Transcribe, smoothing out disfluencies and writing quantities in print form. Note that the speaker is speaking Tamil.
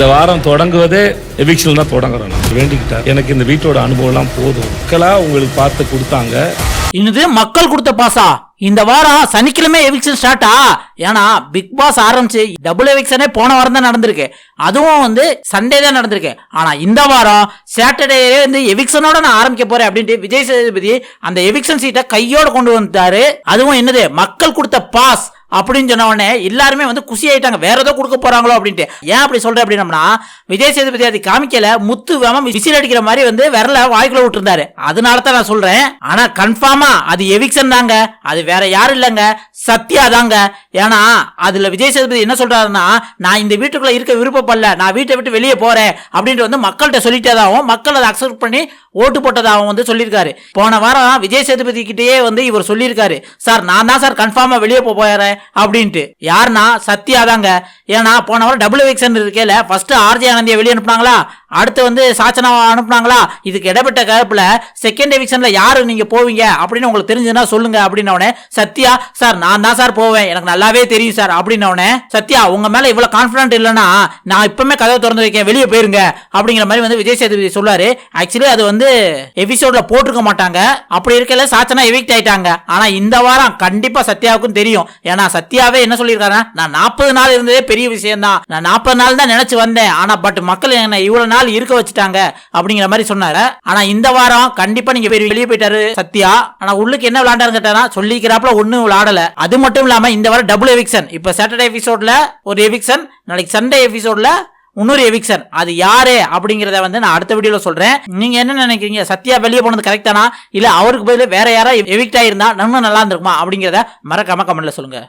இந்த வாரம் தொடங்குவதே எவிக்ஷன் தான் தொடங்குறோம். நான் வேண்டிக்கிட்டேன், எனக்கு இந்த வீட்டோட அனுபவம்லாம் போதும். மக்களா உங்களுக்கு பார்த்து கொடுத்தாங்க. இது மக்கள் கொடுத்த பாசா. இந்த வாரம் சனிக்கிழமை எவிக்ஷன் ஸ்டார்ட்டா? ஏன்னா பிக் பாஸ் ஆரம்பிச்சு டபுள் எவிக்ஷனே போன வாரம் தான் நடந்திருக்கு. அதுவும் வந்து சண்டே தான் நடந்திருக்கு. ஆனா இந்த வாரம் சாட்டர்டே வந்து எவிக்ஷனோட நான் ஆரம்பிக்க போறேன் அப்படின்ட்டு விஜய் சேதுபதி அந்த எவிக்ஷன் சீட்டை கையோட கொண்டு வந்துட்டாரு. அதுவும் என்னது, மக்கள் கொடுத்த பாஸ் அப்படின்னு சொன்ன உடனே எல்லாருமே வந்து குசி ஆயிட்டாங்க, வேற ஏதோ கொடுக்க போறாங்களோ அப்படின்ட்டு. ஏன் அப்படி சொல்றேன் அப்படின்னா, விஜய் சேதுபதி அது காமிக்கல, முத்து வேம விசில் அடிக்கிற மாதிரி வந்து விரல வாய்க்குள்ள விட்டுருந்தாரு. அதனால தான் நான் சொல்றேன். ஆனா கன்ஃபார்மா அது எவிக்ஷன் தாங்க, அது வேற யாரும் இல்லைங்க, சத்யா தாங்க. ஏன்னா அதுல விஜய் சேதுபதி என்ன சொல்றாருன்னா, நான் இந்த வீட்டுக்குள்ள இருக்க விருப்பப்படல, நான் வீட்டை விட்டு வெளியே போறேன் அப்படின்ட்டு வந்து மக்கள்கிட்ட சொல்லிட்டதாகவும் மக்கள் அதை அக்செப்ட் பண்ணி ஓட்டு போட்டதாகவும் வந்து சொல்லியிருக்காரு. போன வாரம் விஜய் சேதுபதி கிட்டேயே வந்து இவர் சொல்லியிருக்காரு, சார் நான் தான் சார் கன்ஃபார்மா வெளியே போறேன் அப்படின்ட்டு. யாருன்னா சத்யா தாங்க. ஏன்னா போன வாரம் டபுள் எவிக்ஷன் இருக்கேல, ஃபர்ஸ்ட் ஆர்ஜே ஆனந்தியை வெளியே அனுப்புனாங்களா, அடுத்து வந்து சாச்சனா அனுப்புனாங்களா, இதுக்கு இடப்பட்ட கருப்புல செகண்ட் எவிக்ஷன்ல யாரு நீங்க போவீங்க அப்படின்னு உங்களுக்கு தெரிஞ்சதுன்னா சொல்லுங்க அப்படின்னோடனே சத்யா, சார் நான் தான் சார் போவேன், எனக்கு நல்லாவே தெரியும் சார் அப்படின்னோடனே, சத்யா உங்க மேல இவ்வளவு கான்பிடன்ட் இல்லைன்னா நான் இப்பவுமே கதவை திறந்து வைக்கேன், வெளியே போயிருங்க அப்படிங்கிற மாதிரி வந்து விஜய் சேதுபதி சொல்லுவாரு. ஆக்சுவலி அது வந்து எபிசோட்ல போட்டிருக்க மாட்டாங்க. அப்படி இருக்கல சாச்சனா எவிக்ட் ஆயிட்டாங்க. ஆனா இந்த வாரம் கண்டிப்பா சத்யாவுக்கும் தெரியும். ஏன்னா சத்யாவே என்ன சொல்லியிருக்காரு, நான் 40 நாள் இருந்ததே பெரிய விஷயம் தான், நான் 40 நாள் தான் நினைச்சு வந்தேன், ஆனா பட் மக்கள் என்ன இவ்வளவு நாள் இருக்க வச்சுட்டாங்க அப்படிங்கிற மாதிரி சொன்னாரு. ஆனா இந்த வாரம் கண்டிப்பா நீங்க வெளியே போயிட்டாரு சத்யா. ஆனா உள்ளுக்கு என்ன விளையாண்டாரு கேட்டா, சொல்லிக்கிறாப்ல ஒண்ணும் விளையாடல. அது மட்டும் இல்லாம இந்த வாரம் டபுள் எவிக்ஷன், இப்ப சாட்டர்டே எபிசோட்ல ஒரு எவிக்ஷன், நாளைக்கு சண்டே எபிசோட்ல இன்னொரு எவிக்ஷன். அது யாரு அப்படிங்கறத வந்து நான் அடுத்த வீடியோல சொல்றேன். நீங்க என்ன நினைக்கிறீங்க, சத்யா வெளியே போனது கரெக்ட் தானா, இல்ல அவருக்கு பதில் வேற யாரா எவிக்ட் ஆயிருந்தா இன்னும் நல்லா இருந்திருக்குமா அப்படிங்கறத மறக்காம கமெண்ட்ல சொல்லுங்க.